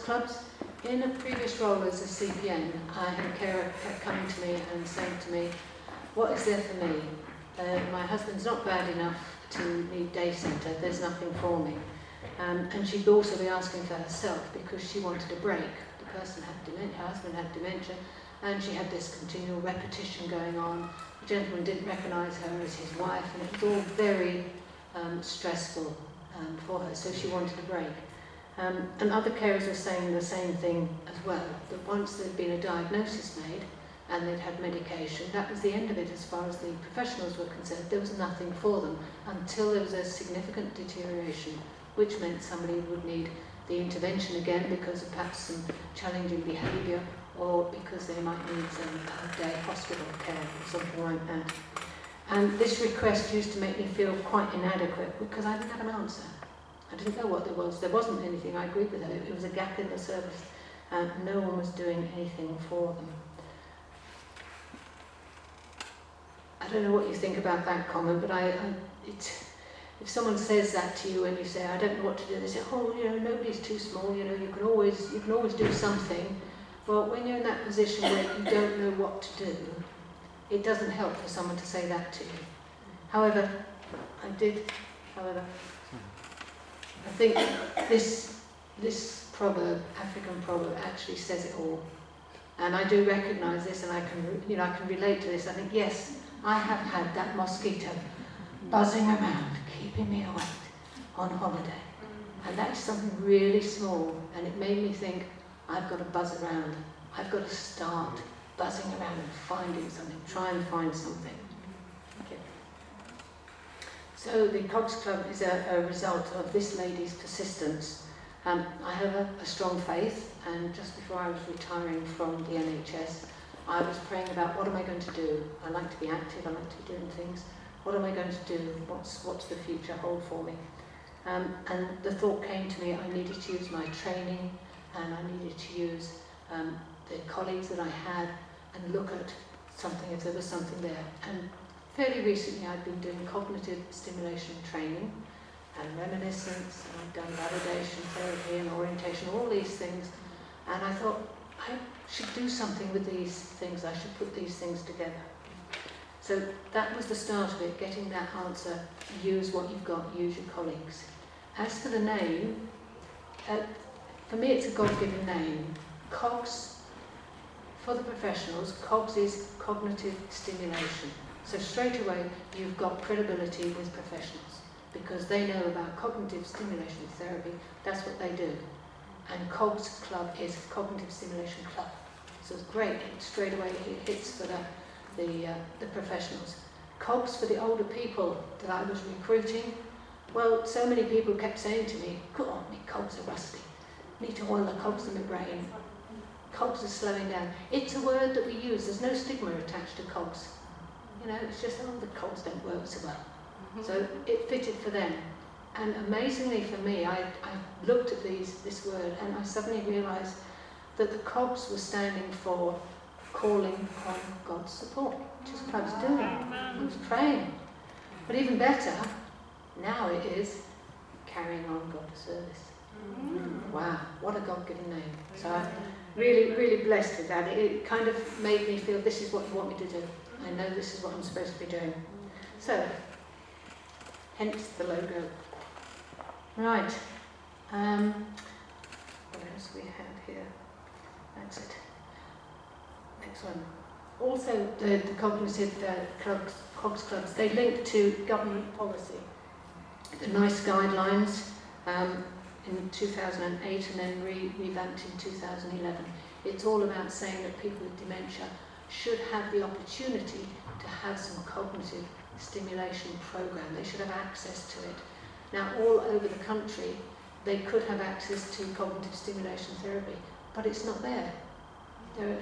clubs. In a previous role as a CPN, I had a carer kept coming to me and saying to me, what is there for me? My husband's not bad enough to need day centre, there's nothing for me. And she'd also be asking for herself because she wanted a break. The person had dementia, her husband had dementia, and she had this continual repetition going on. The gentleman didn't recognise her as his wife, and it was all very stressful for her, so she wanted a break. And other carers were saying the same thing as well, that once there'd been a diagnosis made and they'd had medication, that was the end of it as far as the professionals were concerned. There was nothing for them until there was a significant deterioration, which meant somebody would need the intervention again because of perhaps some challenging behaviour, or because they might need some day hospital care or something like that. And this request used to make me feel quite inadequate because I didn't have an answer. I didn't know what there was. There wasn't anything. I agreed with her. It was a gap in the service and no one was doing anything for them. I don't know what you think about that comment, but if someone says that to you and you say, I don't know what to do, they say, oh, you know, nobody's too small, you know, you can always do something. Well, when you're in that position where you don't know what to do, it doesn't help for someone to say that to you. However, I think this proverb, African proverb, actually says it all. And I do recognise this, and I can relate to this. I think, yes, I have had that mosquito buzzing around, keeping me awake on holiday. And that's something really small, and it made me think, I've got to buzz around. I've got to start buzzing around and finding something, try and find something. Okay. So the COGS Club is a result of this lady's persistence. I have a strong faith, and just before I was retiring from the NHS, I was praying about what am I going to do. I like to be active, I like to be doing things. What am I going to do? What's the future hold for me? And the thought came to me, I needed to use my training, and I needed to use the colleagues that I had and look at something, if there was something there. And fairly recently I'd been doing cognitive stimulation training and reminiscence, and I'd done validation therapy and orientation, all these things. And I thought, I should do something with these things, I should put these things together. So that was the start of it, getting that answer, use what you've got, use your colleagues. As for the name, for me it's a God-given name. COGS, for the professionals, COGS is cognitive stimulation. So straight away you've got credibility with professionals because they know about cognitive stimulation therapy, that's what they do. And COGS Club is Cognitive Stimulation Club. So it's great, straight away it hits for the professionals. COGS for the older people that I was recruiting, well, so many people kept saying to me, God, my COGS are rusty. Need to oil the COGS in my brain. COGS are slowing down. It's a word that we use, there's no stigma attached to COGS. You know, it's just, oh, the COGS don't work so well. So it fitted for them. And amazingly for me, I looked at this word and I suddenly realised that the COGS was standing for calling on God's support, which is what I was doing. I was praying. But even better, now it is carrying on God's service. Wow, what a God-given name. So I'm really, really blessed with that. It kind of made me feel this is what you want me to do. I know this is what I'm supposed to be doing. So, hence the logo. Right. What else we have here? That's it. Next one. Also, the cognitive COGS clubs, they link to government policy. The NICE guidelines in 2008 and then revamped in 2011. It's all about saying that people with dementia should have the opportunity to have some cognitive stimulation program. They should have access to it. Now, all over the country, they could have access to cognitive stimulation therapy, but it's not there.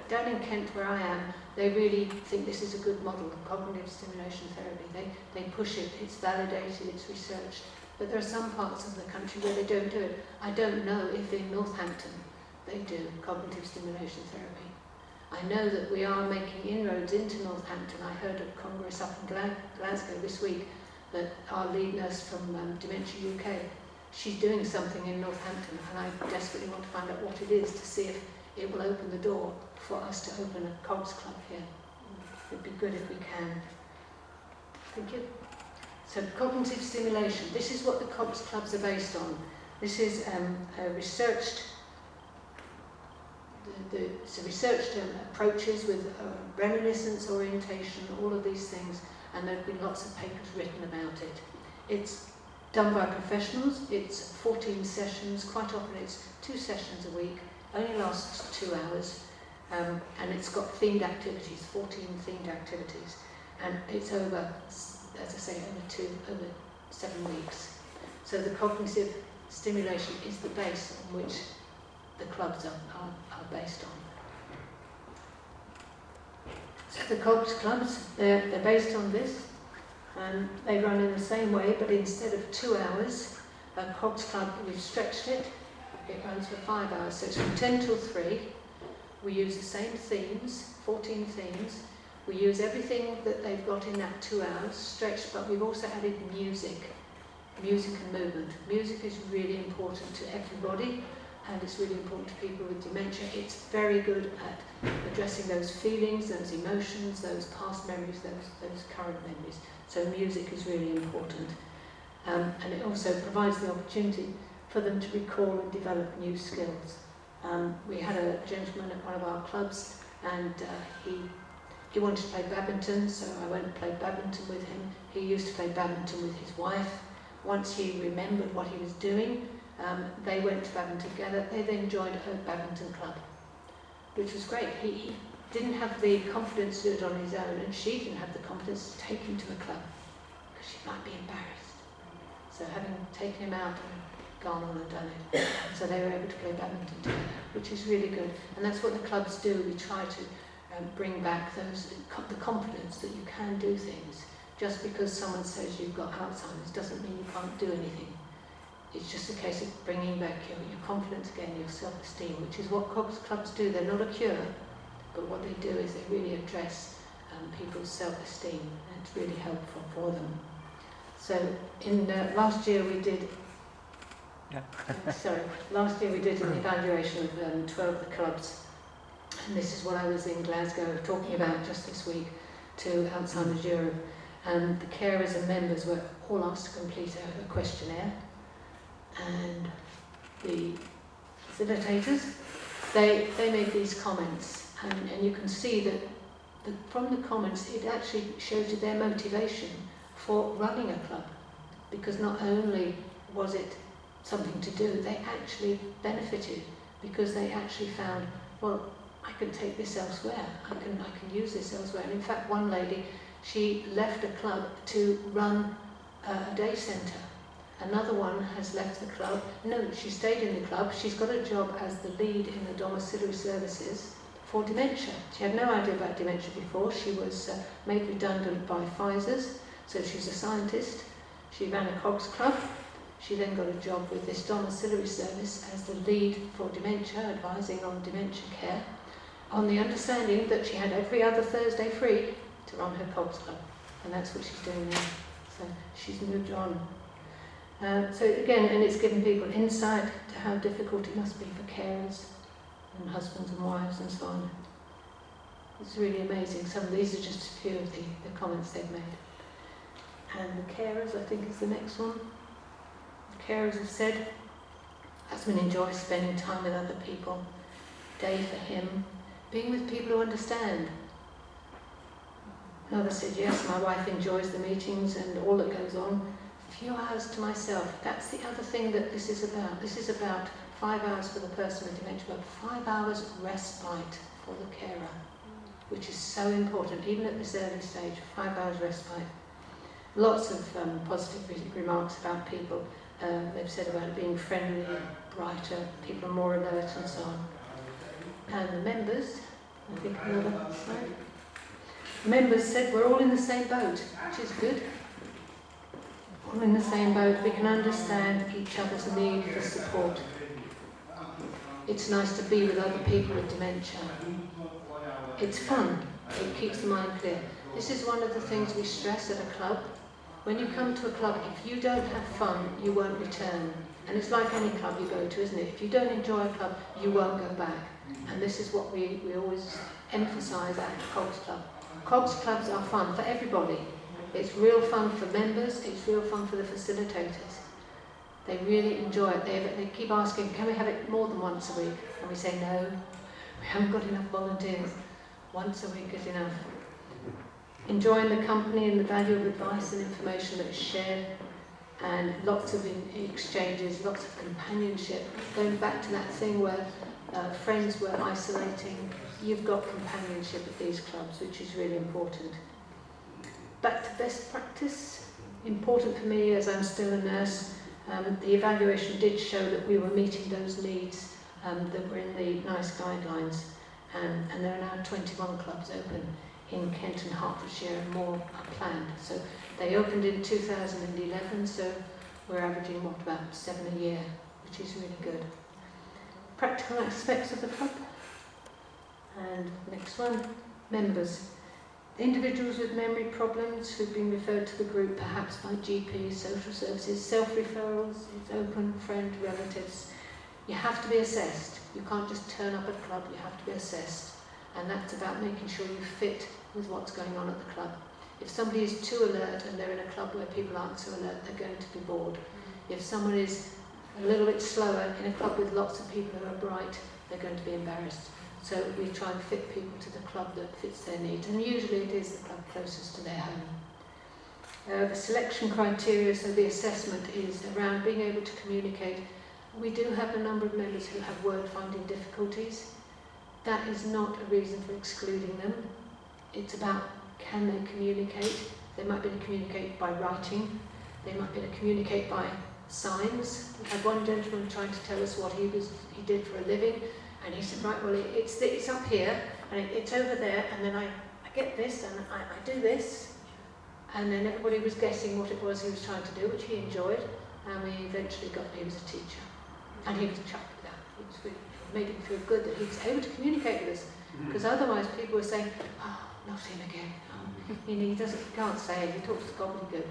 Down in Kent, where I am, they really think this is a good model of cognitive stimulation therapy. They push it, it's validated, it's researched. But there are some parts of the country where they don't do it. I don't know if in Northampton they do cognitive stimulation therapy. I know that we are making inroads into Northampton. I heard at Congress up in Glasgow this week that our lead nurse from Dementia UK she's doing something in Northampton, and I desperately want to find out what it is to see if it will open the door for us to open a COGS club here. It'd be good if we can. Thank you. So cognitive stimulation. This is what the COGS clubs are based on. This is researched approaches with reminiscence, orientation, all of these things, and there have been lots of papers written about it. It's done by professionals. It's 14 sessions. Quite often it's 2 sessions a week. Only lasts 2 hours, and it's got themed activities, 14 themed activities, and it's over, as I say, over 7 weeks. So the cognitive stimulation is the base on which the clubs are based on. So the COGS clubs, they're based on this, and they run in the same way, but instead of 2 hours, a COGS club, we've stretched it. It runs for 5 hours, so it's from 10 till 3. We use the same themes, 14 themes. We use everything that they've got in that 2 hours, stretched, but we've also added music and movement. Music is really important to everybody, and it's really important to people with dementia. It's very good at addressing those feelings, those emotions, those past memories, those current memories. So music is really important. And it also provides the opportunity for them to recall and develop new skills. We had a gentleman at one of our clubs, and he wanted to play badminton, so I went and played badminton with him. He used to play badminton with his wife. Once he remembered what he was doing, they went to badminton together. They then joined a badminton club, which was great. He didn't have the confidence to do it on his own, and she didn't have the confidence to take him to a club, because she might be embarrassed. So having taken him out and gone on and done it, so they were able to play badminton together, which is really good. And that's what the clubs do. We try to bring back the confidence that you can do things. Just because someone says you've got Alzheimer's doesn't mean you can't do anything. It's just a case of bringing back your confidence again, your self-esteem, which is what COGS clubs do. They're not a cure, but what they do is they really address people's self-esteem, and it's really helpful for them. So in last year we did last year we did an evaluation of 12 of the clubs, and this is what I was in Glasgow talking about just this week to Alzheimer's Europe. And the carers and members were all asked to complete a questionnaire, and the facilitators, they made these comments, and you can see that from the comments it actually shows you their motivation for running a club, because not only was it something to do, they actually benefited, because they actually found, well, I can take this elsewhere, I can use this elsewhere. And in fact, one lady, she left a club to run a day centre. Another one has left the club. No, she stayed in the club. She's got a job as the lead in the domiciliary services for dementia. She had no idea about dementia before. She was made redundant by Pfizer's, so she's a scientist. She ran a COGS club. She then got a job with this domiciliary service as the lead for dementia, advising on dementia care, on the understanding that she had every other Thursday free to run her COGS club, and that's what she's doing now. So she's moved on. So again, and it's given people insight to how difficult it must be for carers and husbands and wives and so on. It's really amazing. Some of these are just a few of the comments they've made. And the carers, I think, is the next one. The carers have said, husband enjoys spending time with other people, day for him, being with people who understand. Another said, yes, my wife enjoys the meetings and all that goes on. A few hours to myself. That's the other thing that this is about. This is about 5 hours for the person with dementia, but 5 hours respite for the carer, which is so important, even at this early stage. 5 hours respite. Lots of positive remarks about people. They've said about it being friendly, brighter, people are more alert and so on. And the members, I think another slide. Members said we're all in the same boat, which is good. All in the same boat, we can understand each other's need for support. It's nice to be with other people with dementia. It's fun, it keeps the mind clear. This is one of the things we stress at a club, When you come to a club, if you don't have fun, you won't return. And it's like any club you go to, isn't it? If you don't enjoy a club, you won't go back. And this is what we always emphasise at COGS Club. COGS clubs are fun for everybody. It's real fun for members, it's real fun for the facilitators. They really enjoy it. They keep asking, can we have it more than once a week? And we say, no, we haven't got enough volunteers. Once a week is enough. Enjoying the company and the value of advice and information that is shared, and lots of exchanges, lots of companionship. Going back to that thing where friends were isolating, you've got companionship at these clubs, which is really important. Back to best practice, important for me as I'm still a nurse. The evaluation did show that we were meeting those needs that were in the NICE guidelines, and there are now 21 clubs open in Kent and Hertfordshire, and more are planned. So they opened in 2011, so we're averaging about 7 a year, which is really good. Practical aspects of the club. And next one, members. Individuals with memory problems who've been referred to the group, perhaps by GPs, social services, self-referrals, it's open, friend, relatives. You have to be assessed. You can't just turn up at a club, you have to be assessed. And that's about making sure you fit with what's going on at the club. If somebody is too alert and they're in a club where people aren't so alert, they're going to be bored. If someone is a little bit slower in a club with lots of people who are bright, they're going to be embarrassed. So we try and fit people to the club that fits their needs, and usually it is the club closest to their home. The selection criteria, so the assessment, is around being able to communicate. We do have a number of members who have word-finding difficulties. That is not a reason for excluding them. It's about, can they communicate? They might be able to communicate by writing. They might be able to communicate by signs. We had one gentleman trying to tell us what he did for a living, and he said, right, well, it's up here, and it's over there, and then I get this, and I do this. And then everybody was guessing what it was he was trying to do, which he enjoyed, and we eventually got he was a teacher. And he was chuffed with that. It made him feel good that he was able to communicate with us, because otherwise people were saying, oh, not him again. Oh, he can't say it, he talks gobbledygook.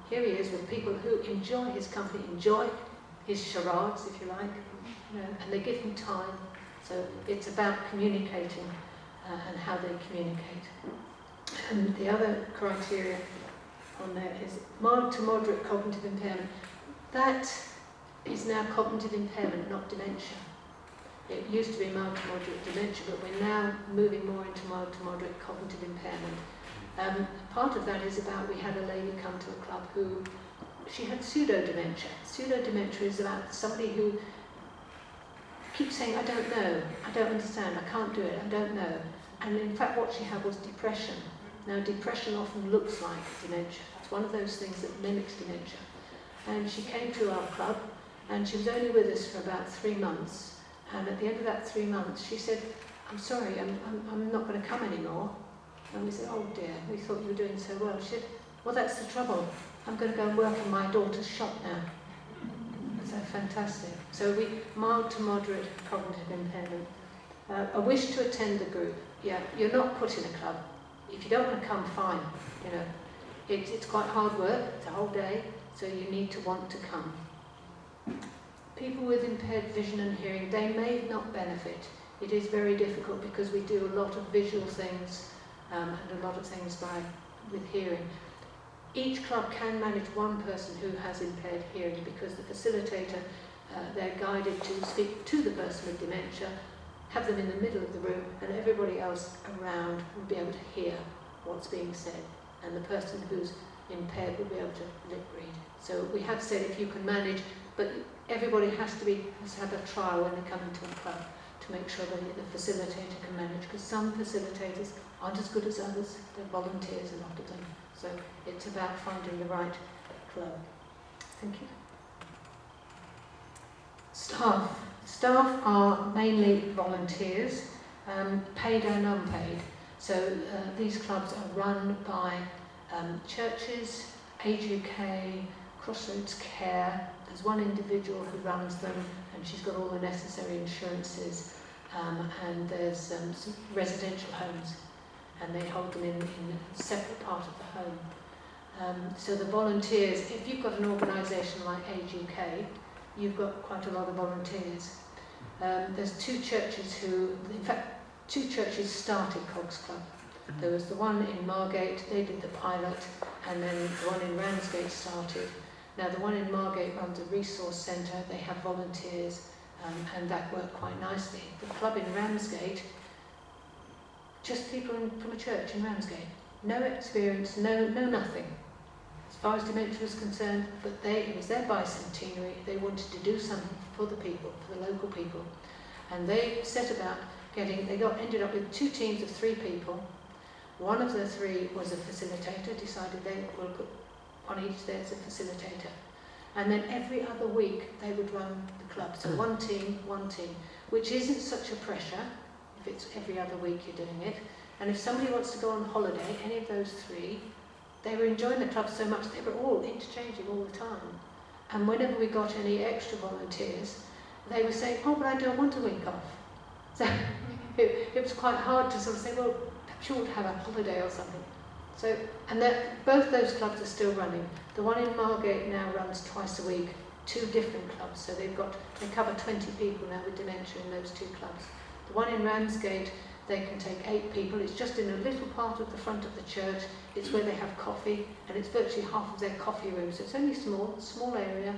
Here he is with people who enjoy his company, enjoy his charades, if you like, and they give him time. So it's about communicating and how they communicate. And the other criteria on there is mild to moderate cognitive impairment. That is now cognitive impairment, not dementia. It used to be mild to moderate dementia, but we're now moving more into mild to moderate cognitive impairment. Part of that is about, we had a lady come to a club who, she had pseudo-dementia. Pseudo-dementia is about somebody who keeps saying, I don't know, I don't understand, I can't do it, I don't know. And in fact what she had was depression. Now depression often looks like dementia. It's one of those things that mimics dementia. And she came to our club, and she was only with us for about 3 months. And at the end of that 3 months, she said, I'm sorry, I'm not going to come anymore. And we said, oh dear, we thought you were doing so well. She said, well, that's the trouble. I'm going to go and work in my daughter's shop now. So fantastic. So we mild to moderate cognitive impairment. A wish to attend the group. Yeah, you're not put in a club. If you don't want to come, fine. It's quite hard work. It's a whole day. So you need to want to come. People with impaired vision and hearing, they may not benefit. It is very difficult because we do a lot of visual things and a lot of things with hearing. Each club can manage one person who has impaired hearing because the facilitator, they're guided to speak to the person with dementia, have them in the middle of the room, and everybody else around will be able to hear what's being said. And the person who's impaired will be able to lip read. So we have said if you can manage, but everybody has to have a trial when they come into a club to make sure that the facilitator can manage, because some facilitators aren't as good as others. They're volunteers, a lot of them. So it's about finding the right club. Thank you. Staff. Staff are mainly volunteers, paid and unpaid. So these clubs are run by churches, Age UK, Crossroads Care. There's one individual who runs them, and she's got all the necessary insurances. And there's some residential homes, and they hold them in a separate part of the home. So the volunteers, if you've got an organisation like Age UK, you've got quite a lot of volunteers. There's two churches in fact, two churches started COGS Club. There was the one in Margate, they did the pilot, and then the one in Ramsgate started. Now the one in Margate runs a resource centre, they have volunteers, and that worked quite nicely. The club in Ramsgate, just people from a church in Ramsgate. No experience, no nothing. As far as dementia was concerned, but it was their bicentenary, they wanted to do something for the people, for the local people. And they set about ended up with two teams of 3 people. One of the 3 was a facilitator, decided they will put on each there as a facilitator. And then every other week they would run the club. So one team, which isn't such a pressure if it's every other week you're doing it. And if somebody wants to go on holiday, any of those 3, they were enjoying the club so much they were all interchanging all the time. And whenever we got any extra volunteers, they were saying, oh, but I don't want a week off. So it was quite hard to sort of say, well, perhaps you ought to have a holiday or something. So, and both those clubs are still running. The one in Margate now runs twice a week, 2 different clubs. So they cover 20 people now with dementia in those 2 clubs. The one in Ramsgate, they can take 8 people. It's just in a little part of the front of the church. It's where they have coffee, and it's virtually half of their coffee room. So it's only small area,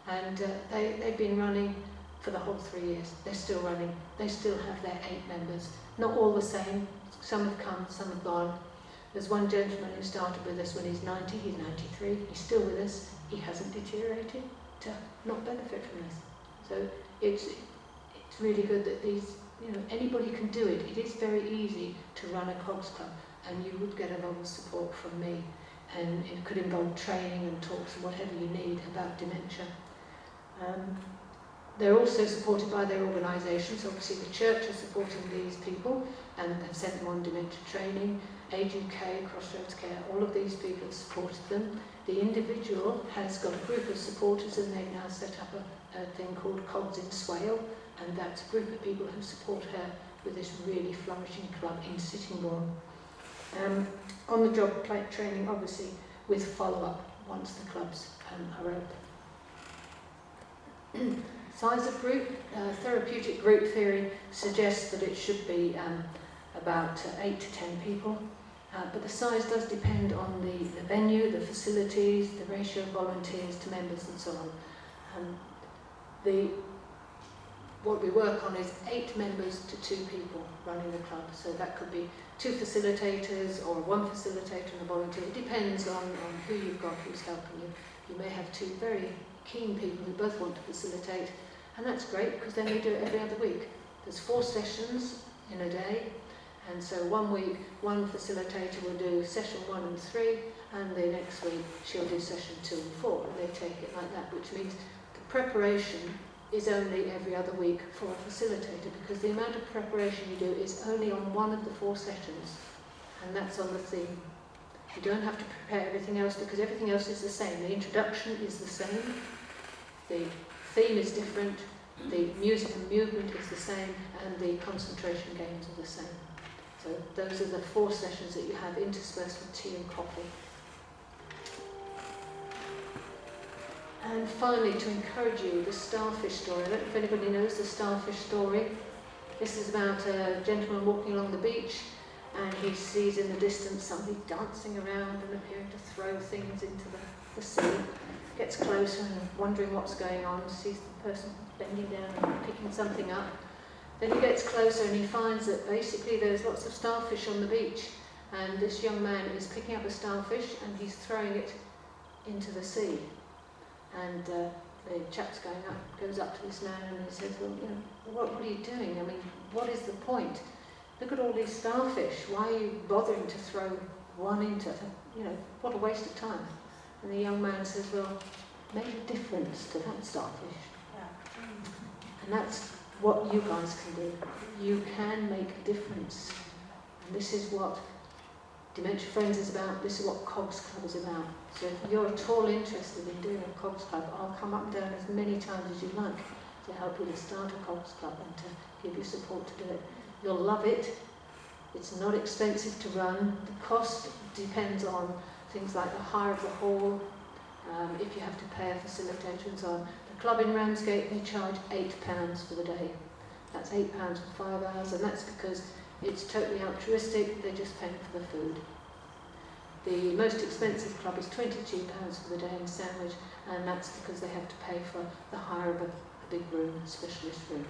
and they've been running for the whole 3 years. They're still running. They still have their 8 members. Not all the same. Some have come, some have gone. There's one gentleman who started with us when he's 90, he's 93, he's still with us. He hasn't deteriorated to not benefit from this. So it's really good that anybody can do it. It is very easy to run a COGS club, and you would get a lot of support from me. And it could involve training and talks and whatever you need about dementia. They're also supported by their organisations. Obviously the church is supporting these people and have sent them on dementia training. Age UK, Crossroads Care, all of these people have supported them. The individual has got a group of supporters, and they've now set up a thing called COGS in Swale, and that's a group of people who support her with this really flourishing club in Sittingbourne. On the job training, obviously, with follow-up once the clubs are open. Size of group, therapeutic group theory suggests that it should be about 8 to 10 people, but the size does depend on the venue, the facilities, the ratio of volunteers to members and so on. What we work on is 8 members to 2 people running the club, so that could be 2 facilitators or 1 facilitator and a volunteer. It depends on who you've got, who's helping you. You may have 2 very keen people who both want to facilitate, and that's great because then we do it every other week. There's 4 sessions in a day, and so one week one facilitator will do session 1 and 3, and the next week she'll do session 2 and 4, and they take it like that, which means the preparation is only every other week for a facilitator, because the amount of preparation you do is only on one of the 4 sessions, and that's on the theme. You don't have to prepare everything else because everything else is the same. The introduction is the same, the theme is different, the music and movement is the same, and the concentration games are the same. So those are the 4 sessions that you have interspersed with tea and coffee. And finally, to encourage you, the starfish story. I don't know if anybody knows the starfish story. This is about a gentleman walking along the beach, and he sees in the distance somebody dancing around and appearing to throw things into the sea. Gets closer and wondering what's going on, sees the person bending down and picking something up. Then he gets closer and he finds that basically there's lots of starfish on the beach, and this young man is picking up a starfish and he's throwing it into the sea. And the chap's goes up to this man and he says, well, what are you doing? I mean, what is the point? Look at all these starfish. Why are you bothering to throw one into, what a waste of time. And the young man says, well, make a difference to that starfish. Yeah. And that's what you guys can do. You can make a difference. And this is what Dementia Friends is about. This is what COGS Club is about. So if you're at all interested in doing a COGS Club, I'll come up and down as many times as you like to help you to start a COGS Club and to give you support to do it. You'll love it. It's not expensive to run. The cost depends on things like the hire of the hall, if you have to pay a facilitator and so on. The club in Ramsgate, they charge £8 for the day. That's £8 for 5 hours, and that's because it's totally altruistic, they're just paying for the food. The most expensive club is £22 for the day and sandwich, and that's because they have to pay for the hire of a big room, a specialist room.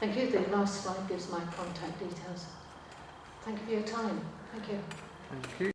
Thank you. The last slide gives my contact details. Thank you for your time. Thank you. Thank you.